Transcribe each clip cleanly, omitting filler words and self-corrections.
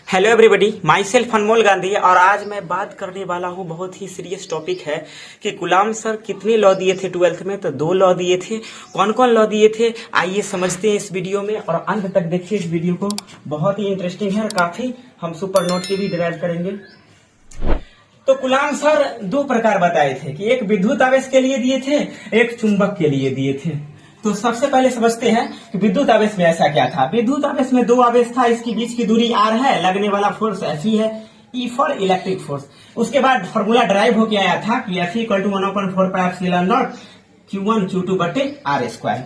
Hello everybody, my self अनमोल गांधी और आज मैं बात करने वाला हूँ। बहुत ही सीरियस टॉपिक है कि गुलाम सर कितने लॉ दिए थे 12th में। तो 2 लॉ दिए थे। कौन कौन लॉ दिए थे आइए समझते हैं इस वीडियो में और अंत तक देखिए इस वीडियो को। बहुत ही इंटरेस्टिंग है और काफी हम सुपर नोट के भी डिराइव करेंगे। तो गुलाम सर 2 प्रकार बताए थे कि एक विद्युत आवेश के लिए दिए थे, एक चुंबक के लिए दिए थे। तो सबसे पहले समझते हैं कि विद्युत आवेश में ऐसा क्या था। विद्युत आवेश में 2 आवेश था, इसके बीच की दूरी r है, लगने वाला फोर्स F है, E फॉर इलेक्ट्रिक फोर्स। उसके बाद फॉर्मूला ड्राइव होके आया था कि F = 1/4πε0 Q1 Q2 बटे r²।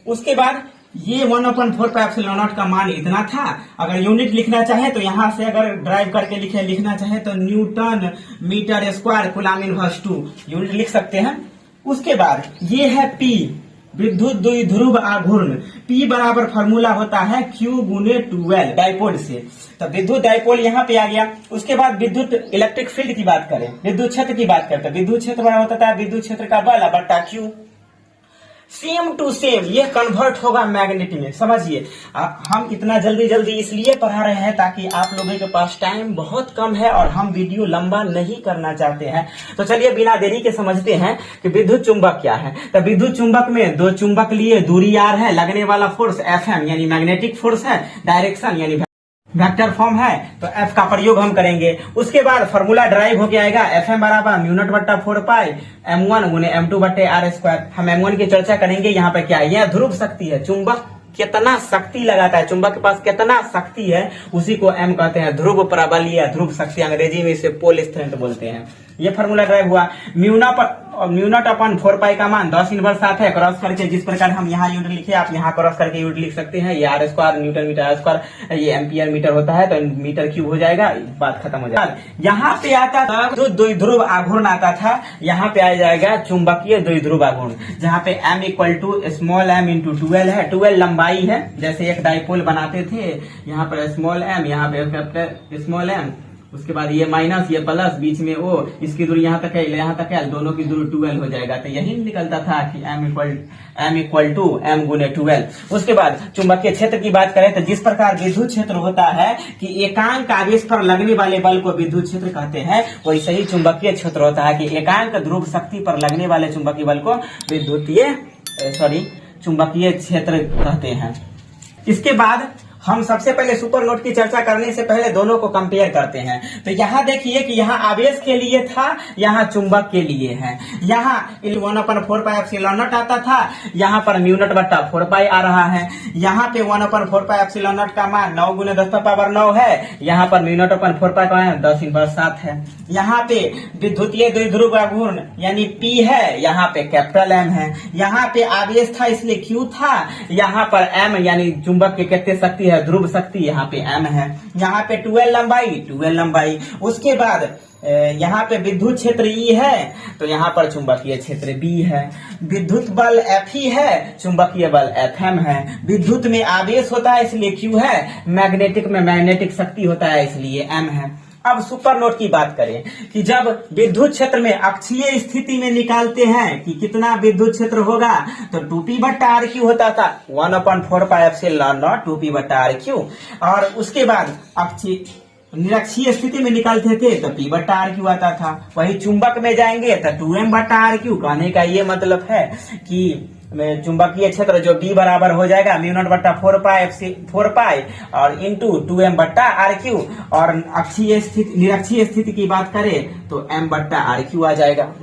उसके बाद ये 1/4πε0 का मान इतना था। अगर यूनिट लिखना चाहे तो यहां से अगर ड्राइव करके लिखना चाहे तो newton metre square coulomb inverse 2 unit लिख सकते हैं। उसके बाद ये है P, विद्युत द्विध्रुव आघूर्ण। P बराबर फॉर्मूला होता है Q गुने 12 डाइपोल से। तो विद्युत डाइपोल यहाँ पे आ गया। उसके बाद विद्युत इलेक्ट्रिक फील्ड की बात करें, विद्युत क्षेत्र की बात करते हैं। विद्युत क्षेत्र बड़ा होता है विद्युत क्षेत्र का बल बटा Q। सेम टू सेम ये कन्वर्ट होगा मैग्नेट में। समझिए, हम इतना जल्दी इसलिए पढ़ा रहे हैं ताकि आप लोगों के पास टाइम बहुत कम है और हम वीडियो लंबा नहीं करना चाहते हैं। तो चलिए बिना देरी के समझते हैं कि विद्युत चुंबक क्या है। तो विद्युत चुंबक में 2 चुंबक लिए दूरी r है, लगने वाला फोर्स Fm यानी मैग्नेटिक फोर्स है, डायरेक्शन यानी वेक्टर फॉर्म है। तो F का प्रयोग हम करेंगे। उसके बाद फॉर्मूला ड्राइव होके आएगा Fm बराबर म्यू0 बट्टा 4π m1 गुने m2 बट्टे r²। हम m1 की चर्चा करेंगे। यहाँ पे क्या है, यह ध्रुव शक्ति है। चुंबक कितना शक्ति लगाता है, चुंबक के पास कितना शक्ति है, उसी को m कहते हैं। ध्रुव प्रबल या ध्रुव शक्ति, अंग्रेजी में इसे पोल स्ट्रेंथ बोलते हैं। ये फॉर्मूला ड्राइव हुआ। म्यू0/4π का मान 10 इनवर्स 7 है। क्रॉस करके जिस प्रकार हम यहाँ यूनिट लिखे आप यहाँ क्रॉस करके यूनिट लिख सकते हैं। ये r² न्यूटन मीटर r², ये एम्पियर मीटर होता है तो मीटर क्यूब हो जाएगा, बात खत्म हो जाएगा। यहाँ पे आता था जो द्विध्रुव आघूर्ण आता था, यहाँ पे आ जाएगा चुंबकीय द्विध्रुव आघूर्ण, जहाँ पे m = स्मॉल m × 12 है। 12 लंबाई है, जैसे एक डाइपोल बनाते थे। यहाँ पर स्मॉल m, यहाँ पे स्मॉल m, उसके बाद ये माइनस ये प्लस, बीच में ओ, इसकी दूरी यहाँ तक है यहाँ तक है, दोनों की दूरी 12 हो जाएगा। तो यही निकलता था कि m गुने 12। उसके बाद चुंबकीय क्षेत्र की बात करें तो जिस प्रकार विद्युत क्षेत्र होता है कि एकांक आवेश पर लगने वाले बल को विद्युत क्षेत्र कहते हैं, वैसे ही चुंबकीय क्षेत्र होता है कि एकांक ध्रुव शक्ति पर लगने वाले चुंबकीय बल को चुंबकीय क्षेत्र कहते हैं। इसके बाद हम सबसे पहले सुपर नोट की चर्चा करने से पहले दोनों को कंपेयर करते हैं। तो यहाँ देखिए कि यहाँ आवेश के लिए था, यहाँ चुंबक के लिए है। यहाँ 1/4πε0 आता था, यहाँ पर म्यू0 बट्टा 4π आ रहा है। यहाँ पे 1/4πε0 का मान 9 गुने 10⁻9 है, यहाँ पर म्यू0/4π का मान 10 इनवर्स 7 है। यहाँ पे विद्युतीय द्विध्रुव आघूर्ण यानी P है, यहाँ पे कैपिटल M है। यहाँ पे आवेश था इसलिए Q था, यहाँ पर M यानी चुंबक की कितनी शक्ति है, ध्रुव शक्ति, यहाँ पे m है। यहाँ पे 12 लंबाई। उसके बाद यहाँ पे विद्युत क्षेत्र E है, तो यहाँ पर चुंबकीय क्षेत्र B है। विद्युत बल F है, चुंबकीय बल Fm है। विद्युत में आवेश होता है इसलिए Q है, मैग्नेटिक में मैग्नेटिक शक्ति होता है इसलिए M है। अब सुपर नोट की बात करें कि जब विद्युत क्षेत्र में अक्षीय स्थिति में निकालते हैं कि कितना विद्युत क्षेत्र होगा, तो 2p/r³ होता था, 1/4πε0 2p/r³। और उसके बाद निरक्षीय स्थिति में निकालते थे तो p/r³ आता था। वही चुंबक में जाएंगे तो 2m/r³। कहने का ये मतलब है कि चुंबकीय क्षेत्र जो B बराबर हो जाएगा म्यू0 बट्टा 4π और इंटू 2m/r³। और निरक्षीय स्थिति की बात करें तो m/r³ आ जाएगा।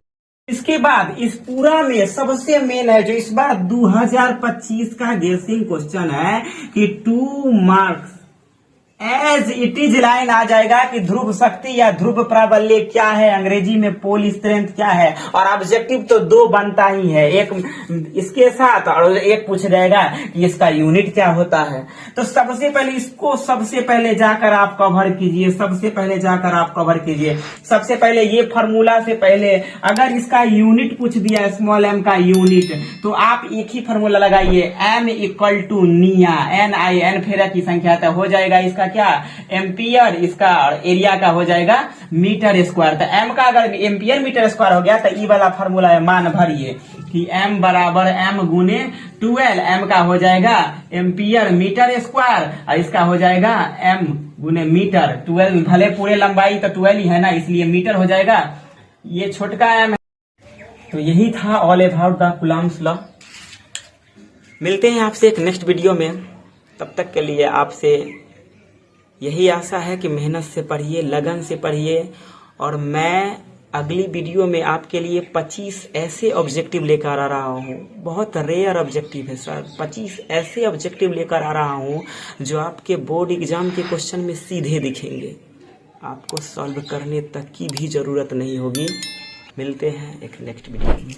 इसके बाद इस पूरा में सबसे मेन है जो इस बार 2025 का गेसिंग क्वेश्चन है कि 2 marks as it is line आ जाएगा कि ध्रुव शक्ति या ध्रुव प्राबल्य क्या है, अंग्रेजी में पोल स्ट्रेंथ क्या है। और ऑब्जेक्टिव तो 2 बनता ही है, एक इसके साथ और एक पूछ जाएगा कि इसका यूनिट क्या होता है। तो सबसे पहले इसको जाकर आप कवर कीजिए, सबसे पहले ये फॉर्मूला से पहले अगर इसका यूनिट पूछ दिया स्मॉल m का यूनिट, तो आप एक ही फॉर्मूला लगाइए, m = निया, n फेरा की संख्या हो जाएगा इसका क्या, एम्पियर, इसका एरिया का हो जाएगा मीटर स्क्वायर। तो एम का अगर एम्पियर मीटर स्क्वायर हो गया तो ई वाला फार्मूला है, मान भरिए कि एम बराबर एम गुने 12, एम का हो जाएगा एम्पियर मीटर स्क्वायर और इसका हो जाएगा एम गुने मीटर 12, भले पूरे लंबाई तो 12 ही है ना, इसलिए मीटर हो जाएगा, ये छोटका एम है। तो यही था all about the Coulomb's law. मिलते हैं आपसे एक नेक्स्ट वीडियो में, तब तक के लिए आपसे यही आशा है कि मेहनत से पढ़िए, लगन से पढ़िए, और मैं अगली वीडियो में आपके लिए 25 ऐसे ऑब्जेक्टिव लेकर आ रहा हूँ। बहुत रेयर ऑब्जेक्टिव है सर, 25 ऐसे ऑब्जेक्टिव लेकर आ रहा हूँ जो आपके बोर्ड एग्जाम के क्वेश्चन में सीधे दिखेंगे, आपको सॉल्व करने तक की भी जरूरत नहीं होगी। मिलते हैं एक नेक्स्ट वीडियो में।